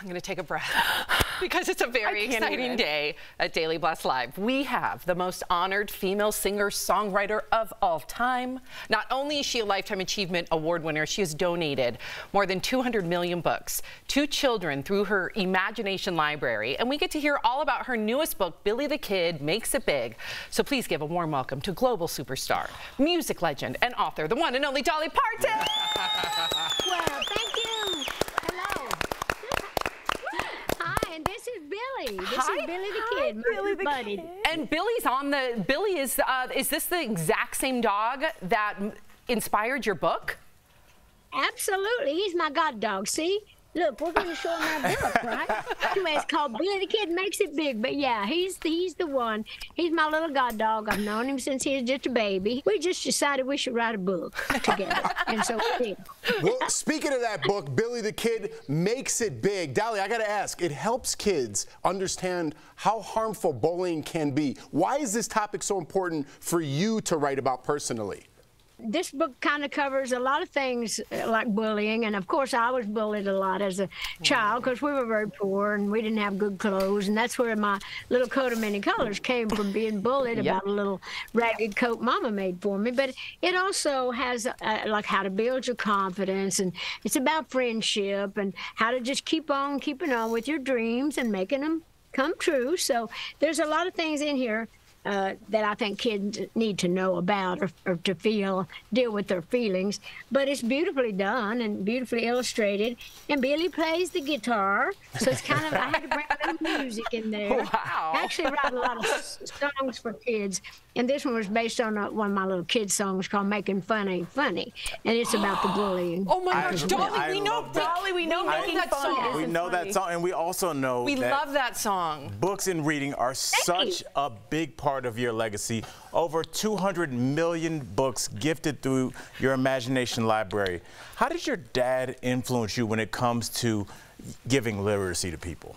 I'm going to take a breath because it's a very exciting day at Daily Blast Live. We have the most honored female singer-songwriter of all time. Not only is she a Lifetime Achievement Award winner, she has donated more than 200 million books to children through her Imagination Library. And we get to hear all about her newest book, Billy the Kid Makes It Big. So please give a warm welcome to global superstar, music legend, and author, the one and only Dolly Parton. Well, thank you. Hello. Hi, and this is Billy. This is Billy the Kid, Billy the buddy. Kid. And Billy's on the, Billy is this the exact same dog that inspired your book? Absolutely. He's my god dog. See? Look, we're going to show him our book, right? Anyway, it's called Billy the Kid Makes It Big. But yeah, he's the one. He's my little god dog. I've known him since he was just a baby. We just decided we should write a book together. And so we did. Well, speaking of that book, Billy the Kid Makes It Big. Dolly, I got to ask, it helps kids understand how harmful bullying can be. Why is this topic so important for you to write about personally? This book kind of covers a lot of things like bullying, and of course I was bullied a lot as a child because we were very poor and we didn't have good clothes, and that's where my little coat of many colors came from, being bullied about a little ragged coat mama made for me. But it also has like how to build your confidence, and it's about friendship and how to just keep on keeping on with your dreams and making them come true. So there's a lot of things in here that I think kids need to know about or to deal with their feelings. But it's beautifully done and beautifully illustrated. And Billy plays the guitar, so it's kind of, I had to bring a little music in there. Wow. I actually write a lot of songs for kids. And this one was based on one of my little kids' songs called Making Funny Funny. And it's about the bullying. Oh my gosh, Dolly, we know Dolly, we know that song. We know that song, and we also know we love that song. Books and reading are such a big part of your legacy. Over 200 million books gifted through your Imagination Library. How did your dad influence you when it comes to giving literacy to people?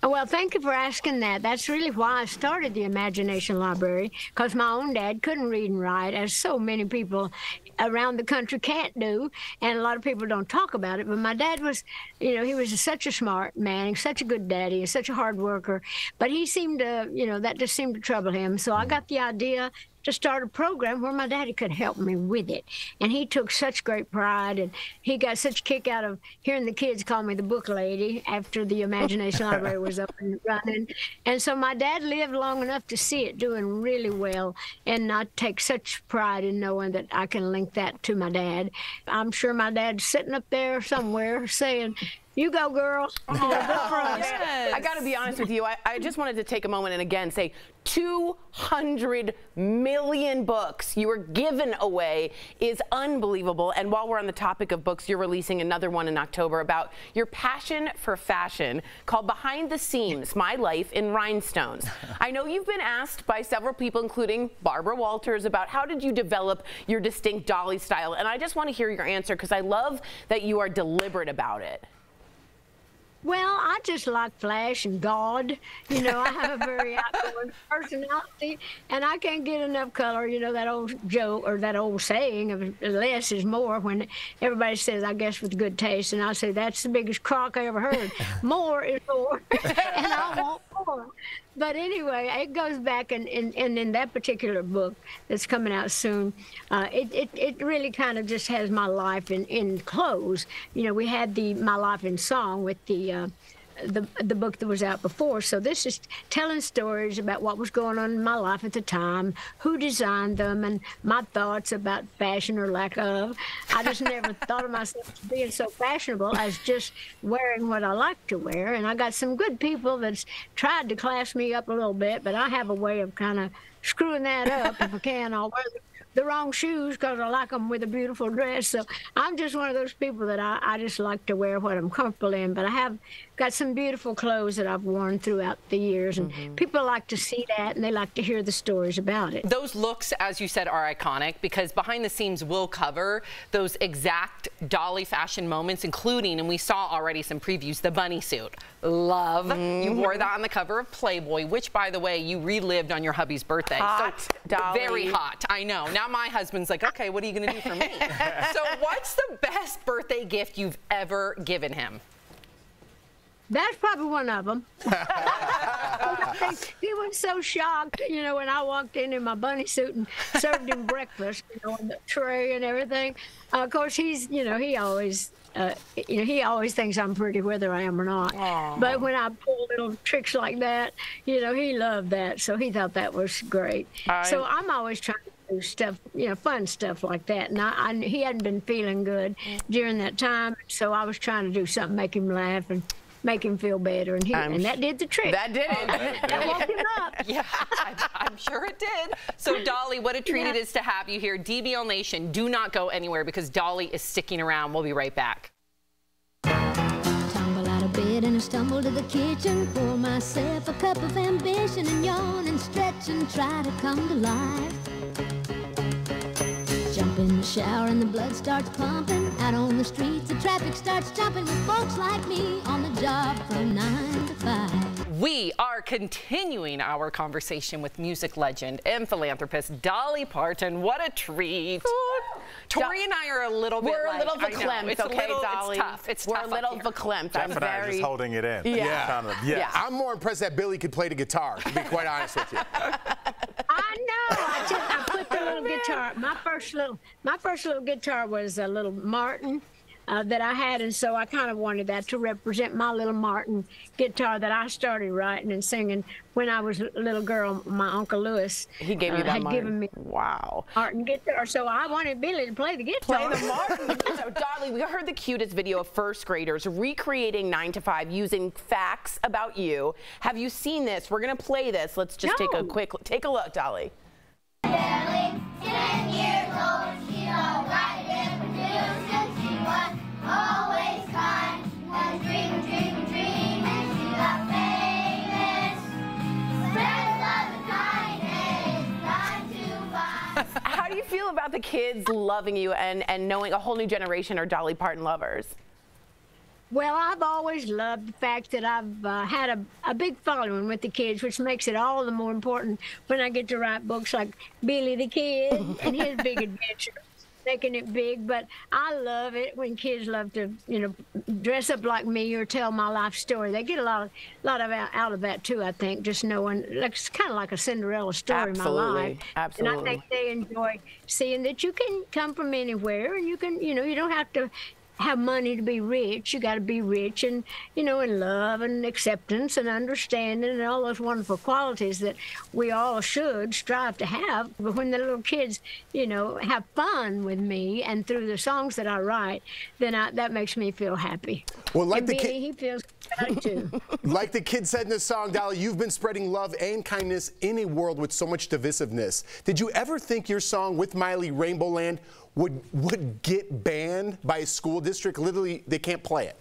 Well, thank you for asking that. That's really why I started the Imagination Library, because my own dad couldn't read and write, as so many people around the country can't do, and a lot of people don't talk about it. But my dad was, you know, he was such a smart man, such a good daddy, and such a hard worker. But he seemed to, you know, that just seemed to trouble him. So I got the idea to start a program where my daddy could help me with it. And he took such great pride, and he got such a kick out of hearing the kids call me the book lady after the Imagination Library was up and running. And so my dad lived long enough to see it doing really well, and I take such pride in knowing that I can link that to my dad. I'm sure my dad's sitting up there somewhere saying, "You go, girls." Yes. I got to be honest with you. I just wanted to take a moment and again say 200 million books you were given away is unbelievable. And while we're on the topic of books, you're releasing another one in October about your passion for fashion called Behind the Seams, My Life in Rhinestones. I know you've been asked by several people, including Barbara Walters, about how did you develop your distinct Dolly style? And I just want to hear your answer because I love that you are deliberate about it. Well, I just like flash and God. You know, I have a very outgoing personality, and I can't get enough color. You know, that old joke or that old saying of less is more, when everybody says, I guess, with good taste. And I say, that's the biggest crock I ever heard. More is more, and I want more. But anyway, it goes back, and in that particular book that's coming out soon, it really kind of just has my life in clothes. You know, we had my life in song with the book that was out before. So this is telling stories about what was going on in my life at the time, who designed them, and my thoughts about fashion or lack of. I just never thought of myself as being so fashionable as just wearing what I like to wear. And I got some good people that's tried to class me up a little bit, but I have a way of kind of screwing that up. If I can, I'll wear the wrong shoes because I like them with a beautiful dress. So I'm just one of those people that I just like to wear what I'm comfortable in. But I have got some beautiful clothes that I've worn throughout the years, and people like to see that, and they like to hear the stories about it. Those looks, as you said, are iconic because Behind the Seams will cover those exact Dolly fashion moments, including, and we saw already some previews, the bunny suit. Love. You wore that on the cover of Playboy, which, by the way, you relived on your hubby's birthday. Hot, so Dolly. Very hot. I know. Now my husband's like, okay, what are you going to do for me? So what's the best birthday gift you've ever given him? That's probably one of them. He was so shocked, you know, when I walked in my bunny suit and served him breakfast, you know, on the tray and everything. Of course, he's, you know, he always thinks I'm pretty whether I am or not. Aww. But when I pull little tricks like that, you know, he loved that. So he thought that was great. So I'm always trying to do stuff, you know, fun stuff like that. And he hadn't been feeling good during that time. So I was trying to do something, make him laugh and make him feel better, and that did the trick. That did it. That woke him up. Yeah, I'm sure it did. So, Dolly, what a treat it is to have you here. DBL Nation, do not go anywhere because Dolly is sticking around. We'll be right back. Tumble out of bed and I stumble to the kitchen, pour myself a cup of ambition and yawn and stretch and try to come to life. Jump in the shower and the blood starts pumping. Out on the streets, the traffic starts jumping with folks like me on the job from 9 to 5. We are continuing our conversation with music legend and philanthropist Dolly Parton. What a treat. Tori and I are a little bit a little verklempt, okay, Dolly? It's tough. It's We're tough a little verklempt. Jeff and I are just holding it in. Yeah. I'm more impressed that Billy could play the guitar, to be quite honest with you. I know. I put the little guitar. My first little guitar was a little Martin that I had, and so I kind of wanted that to represent my little Martin guitar that I started writing and singing when I was a little girl. My Uncle Lewis, he gave you that had Martin. given me Wow. Martin guitar, so I wanted Billy to play the guitar. Play the Martin. So, Dolly, we heard the cutest video of first graders recreating 9 to 5 using facts about you. Have you seen this? We're gonna play this. Let's just take a look, Dolly. Barely 10 years old, she don't write and produce, and she was always kind, and dream, and she got famous. Friends of the kindness, 9 to 5. How do you feel about the kids loving you and knowing a whole new generation are Dolly Parton lovers? Well, I've always loved the fact that I've had a big following with the kids, which makes it all the more important when I get to write books like Billy the Kid and his big adventure, making it big. But I love it when kids love to, you know, dress up like me or tell my life story. They get a lot of out of that too, I think, just knowing, like, it's kind of like a Cinderella story in my life. Absolutely. And I think they enjoy seeing that you can come from anywhere and you can, you know, you don't have to have money to be rich. You got to be rich and, you know, in love and acceptance and understanding and all those wonderful qualities that we all should strive to have. But when the little kids, you know, have fun with me and through the songs that I write, then that makes me feel happy. Well, like and the Billy, he feels good too. Like the kid said in the song, Dolly, you've been spreading love and kindness in a world with so much divisiveness. Did you ever think your song with Miley, Rainbowland, would get banned by a school district? Literally, they can't play it.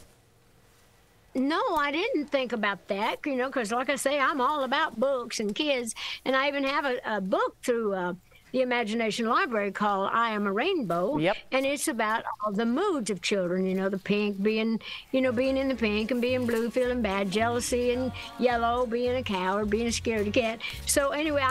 No, I didn't think about that, you know, because like I say, I'm all about books and kids, and I even have a book through the Imagination Library called I Am a Rainbow. Yep. And it's about all the moods of children, you know, the pink being, you know, being in the pink and being blue, feeling bad, jealousy and yellow, being a coward, being a scaredy cat. So anyway,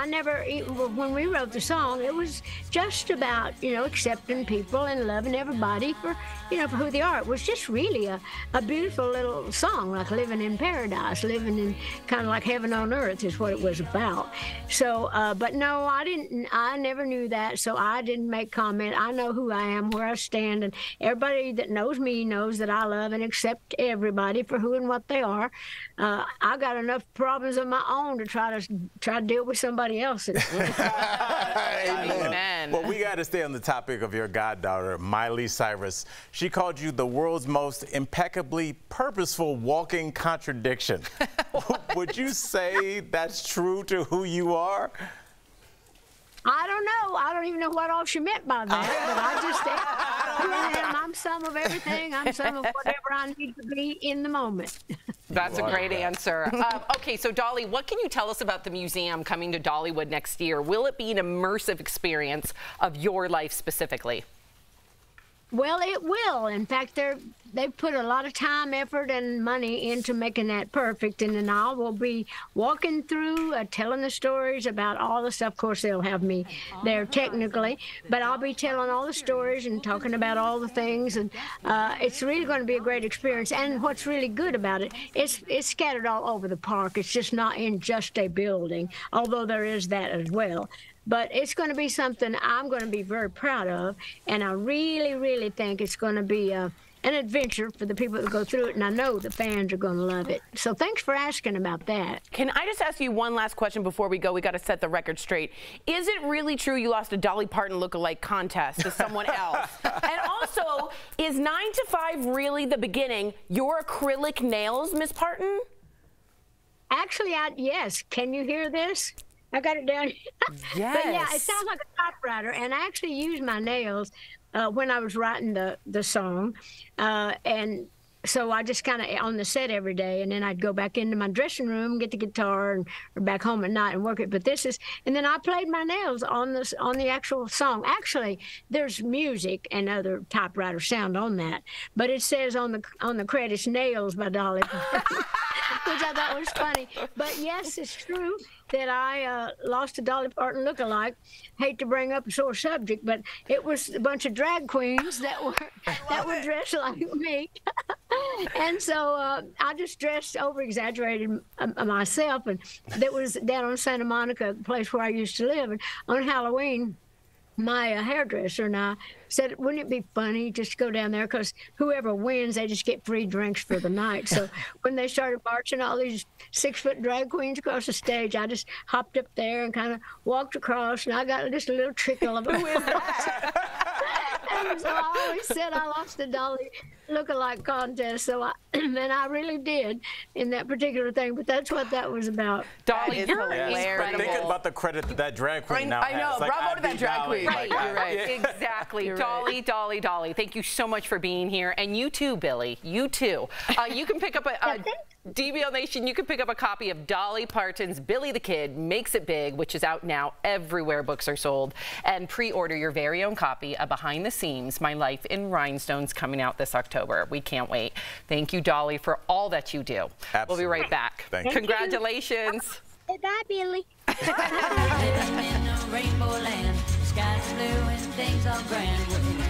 when we wrote the song, it was just about, you know, accepting people and loving everybody for, you know, for who they are. It was just really a beautiful little song, like living in paradise, living in kind of like heaven on earth is what it was about. So, but no, I never knew that, so I didn't make comment. I know who I am, where I stand, and everybody that knows me knows that I love and accept everybody for who and what they are. I got enough problems of my own to try to deal with somebody else's. Amen. Well, we got to stay on the topic of your goddaughter, Miley Cyrus. She called you the world's most impeccably purposeful walking contradiction. Would you say that's true to who you are? I don't know. I don't even know what all she meant by that, but I just think I'm some of everything. I'm some of whatever I need to be in the moment. That's a great answer. Okay, so Dolly, what can you tell us about the museum coming to Dollywood next year? Will it be an immersive experience of your life specifically? Well, it will. In fact, they've put a lot of time, effort, and money into making that perfect. And then I will be walking through, telling the stories about all the stuff. Of course, they'll have me there technically, but I'll be telling all the stories and talking about all the things. And it's really going to be a great experience. And what's really good about it, it's scattered all over the park. It's just not in just a building, although there is that as well. But it's going to be something I'm going to be very proud of, and I really, really think it's going to be an adventure for the people that go through it, and I know the fans are going to love it. So thanks for asking about that. Can I just ask you one last question before we go? We got to set the record straight. Is it really true you lost a Dolly Parton look-alike contest to someone else? And also, is 9 to 5 really the beginning? Your acrylic nails, Miss Parton? Actually, yes. Can you hear this? I got it down. Yes. But yeah, it sounds like a typewriter. And I actually used my nails when I was writing the song. And so I just kind of on the set every day, and then I'd go back into my dressing room, get the guitar, or back home at night and work it. But this is, and then I played my nails on the actual song. Actually, there's music and other typewriter sound on that, but it says on the credits, "Nails" by Dolly Parton, which I thought was funny. But yes, it's true that I lost a Dolly Parton look-alike. Hate to bring up a sore subject, but it was a bunch of drag queens that were dressed like me. And so I just dressed over-exaggerated myself, and that was down on Santa Monica, the place where I used to live. And on Halloween, my hairdresser and I said, wouldn't it be funny just to go down there, because whoever wins, they just get free drinks for the night. So when they started marching all these 6-foot drag queens across the stage, I just hopped up there and kind of walked across, and I got just a little trickle of it. And so I always said I lost the Dolly look-alike contest, so and I really did in that particular thing, but that's what that was about. Dolly, you're incredible. Think about the credit that drag queen now has. I know, like, bravo to that drag queen. Right, you're right. Exactly. You're Dolly, right. Dolly, Dolly, thank you so much for being here. And you too, Billy, you too. You can pick up a DBL Nation, you can pick up a copy of Dolly Parton's Billy the Kid Makes It Big, which is out now everywhere books are sold, and pre-order your very own copy of Behind the Scenes, My Life in Rhinestones, coming out this October. We can't wait. Thank you, Dolly, for all that you do. Absolutely. We'll be right back. Thank you. Congratulations. Bye, Billy. Living in a rainbow land, the sky's blue and things are grand.